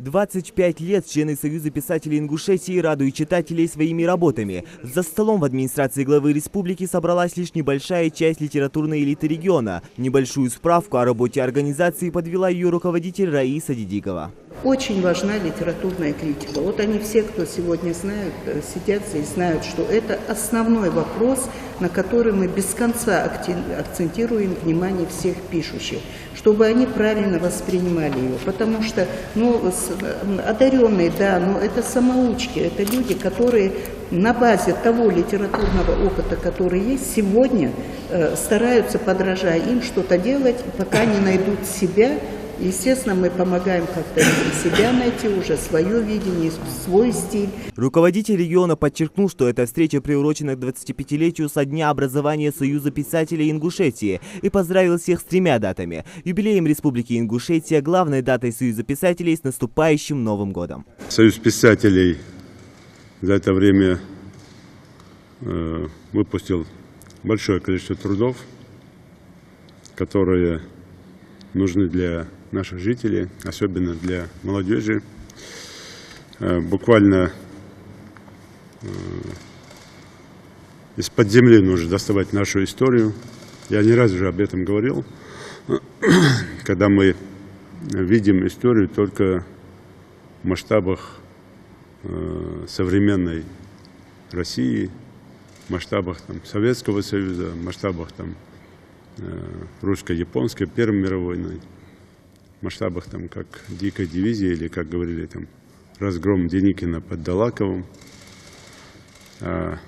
25 лет члены Союза писателей Ингушетии радуют читателей своими работами. За столом в администрации главы республики собралась лишь небольшая часть литературной элиты региона. Небольшую справку о работе организации подвела ее руководитель Раиса Дидикова. Очень важна литературная критика. Вот они все, кто сегодня знают, сидят здесь, знают, что это основной вопрос, на который мы без конца акцентируем внимание всех пишущих, чтобы они правильно воспринимали ее. Потому что, одаренные, да, но это самоучки, это люди, которые на базе того литературного опыта, который есть сегодня, стараются, подражая им, что-то делать, пока не найдут себя. Естественно, мы помогаем как-то себя найти, уже свое видение, свой стиль. Руководитель региона подчеркнул, что эта встреча приурочена к 25-летию со дня образования Союза писателей Ингушетии и поздравил всех с 3 датами. Юбилеем Республики Ингушетия, главной датой Союза писателей с наступающим Новым годом. Союз писателей за это время выпустил большое количество трудов, которые нужны для наших жителей, особенно для молодежи. Буквально из-под земли нужно доставать нашу историю. Я не раз уже об этом говорил, когда мы видим историю только в масштабах современной России, в масштабах Советского Союза, в масштабах русско-японской, Первой мировой войны, в масштабах как Дикой дивизии или, как говорили, разгром Деникина под Далаковым. А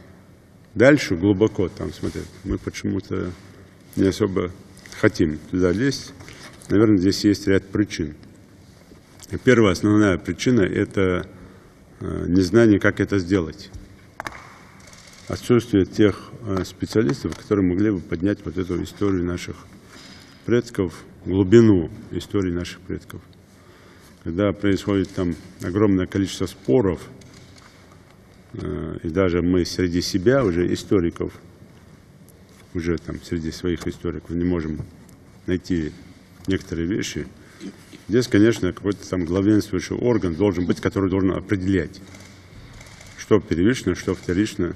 дальше глубоко смотрят. Мы почему-то не особо хотим туда лезть. Наверное, здесь есть ряд причин. Первая основная причина – это незнание, как это сделать. Отсутствие тех специалистов, которые могли бы поднять вот эту историю наших предков, глубину истории наших предков. Когда происходит огромное количество споров, и даже мы среди себя, уже историков, уже среди своих историков не можем найти некоторые вещи, здесь, конечно, какой-то главенствующий орган должен быть, который должен определять, что первично, что вторично.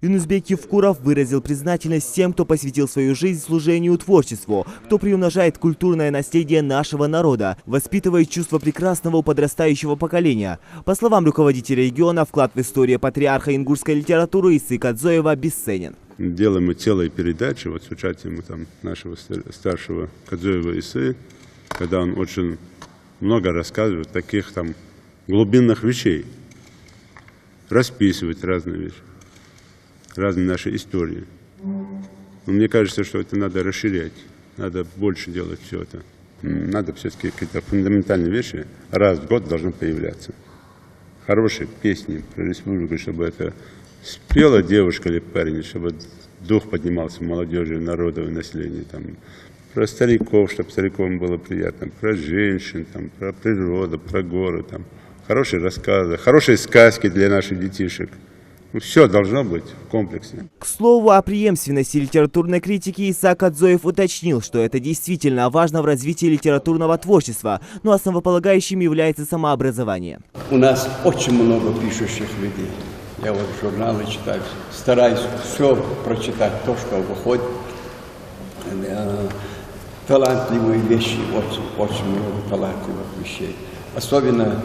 Юнусбек Евкуров выразил признательность тем, кто посвятил свою жизнь служению творчеству, кто приумножает культурное наследие нашего народа, воспитывает чувство прекрасного у подрастающего поколения. По словам руководителя региона, вклад в историю патриарха ингушской литературы Исы Кадзоева бесценен. Делаем мы целые передачи с участием нашего старшего Кадзоева Исы, когда он очень много рассказывает таких глубинных вещей, расписывает разные вещи, разные наши истории. Но мне кажется, что это надо расширять, надо больше делать все это. Надо все-таки какие-то фундаментальные вещи раз в год должны появляться. Хорошие песни про республику, чтобы это спела девушка или парень, чтобы дух поднимался молодежи, народа и населения. Про стариков, чтобы старикам было приятно, про женщин, про природу, про горы. Хорошие рассказы, хорошие сказки для наших детишек. Все должно быть в комплексе. К слову о преемственности литературной критики, Иса Кадзоев уточнил, что это действительно важно в развитии литературного творчества, но основополагающим является самообразование. У нас очень много пишущих людей. Я журналы читаю, стараюсь все прочитать, то, что выходит. Талантливые вещи, очень много талантливых вещей. Особенно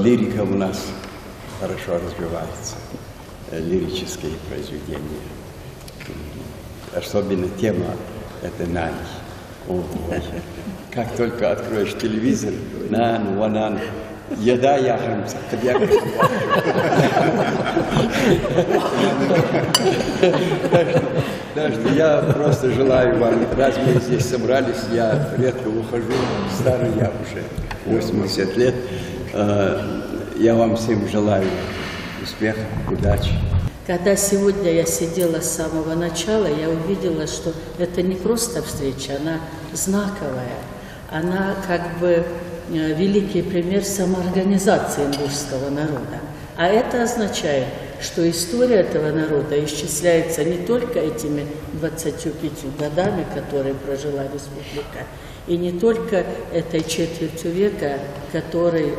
лирика у нас хорошо развивается, лирические произведения. Особенно тема – это Нань. Как только откроешь телевизор, Нан, Ванан, еда яхам, так что я просто желаю вам, раз мы здесь собрались, я редко выхожу, старый я уже, 80 лет. Я вам всем желаю успеха, удачи. Когда сегодня я сидела с самого начала, я увидела, что это не просто встреча, она знаковая. Она великий пример самоорганизации ингушского народа. А это означает, что история этого народа исчисляется не только этими 25 годами, которые прожила республика, И не только этой четвертью века, который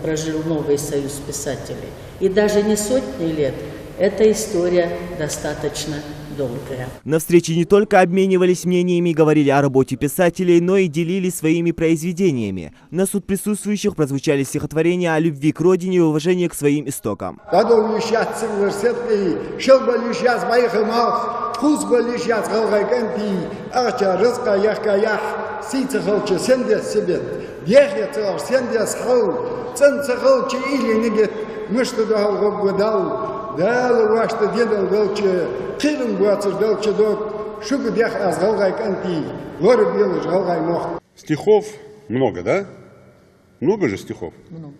прожил новый союз писателей. И даже не сотни лет, эта история достаточно долгая. На встрече не только обменивались мнениями и говорили о работе писателей, но и делились своими произведениями. На суд присутствующих прозвучали стихотворения о любви к родине и уважении к своим истокам. Стихов много, да? Много же стихов? Много.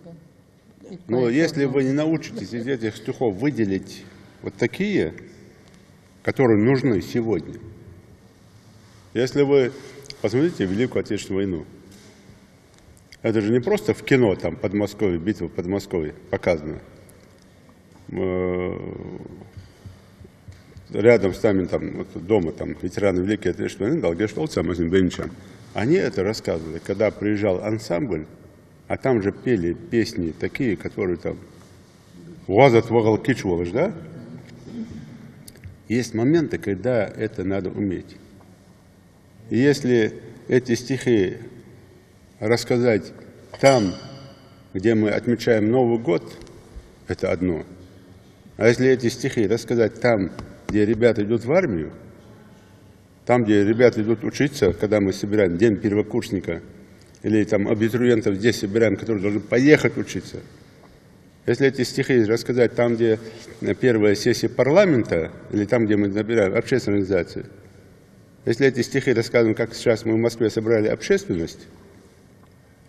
Но если вы не научитесь из этих стихов выделить вот такие, которые нужны сегодня. Если вы посмотрите Великую Отечественную войну, это же не просто в кино, там, Подмосковье, битва под Москвой показана. Рядом с нами, там, вот, дома, там, ветераны Великой Отечественной войны, Далгештолцам, они это рассказывали, когда приезжал ансамбль, а там же пели песни такие, которые там «Вазат вагал кичвалыш», да? Есть моменты, когда это надо уметь. И если эти стихи рассказать там, где мы отмечаем Новый год, это одно. А если эти стихи рассказать там, где ребята идут в армию, там, где ребята идут учиться, когда мы собираем день первокурсника, или там абитуриентов здесь собираем, которые должны поехать учиться. Если эти стихи рассказать там, где первая сессия парламента, или там, где мы набираем общественные организации, если эти стихи рассказываем, как сейчас мы в Москве собрали общественность,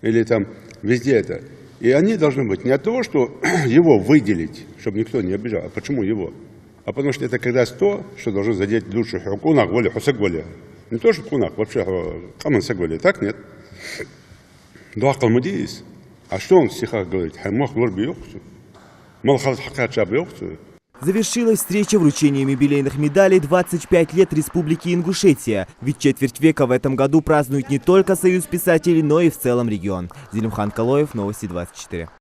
или там везде это, и они должны быть не от того, что его выделить, чтобы никто не обижал, а почему его? А потому что это как раз то, что должно задеть душу. Не то, что кунах, вообще каман сагвали, так нет. А что он в стихах говорит? Завершилась встреча вручением юбилейных медалей 25 лет Республики Ингушетия. Ведь четверть века в этом году празднует не только Союз писателей, но и в целом регион. Зелимхан Калоев, Новости 24.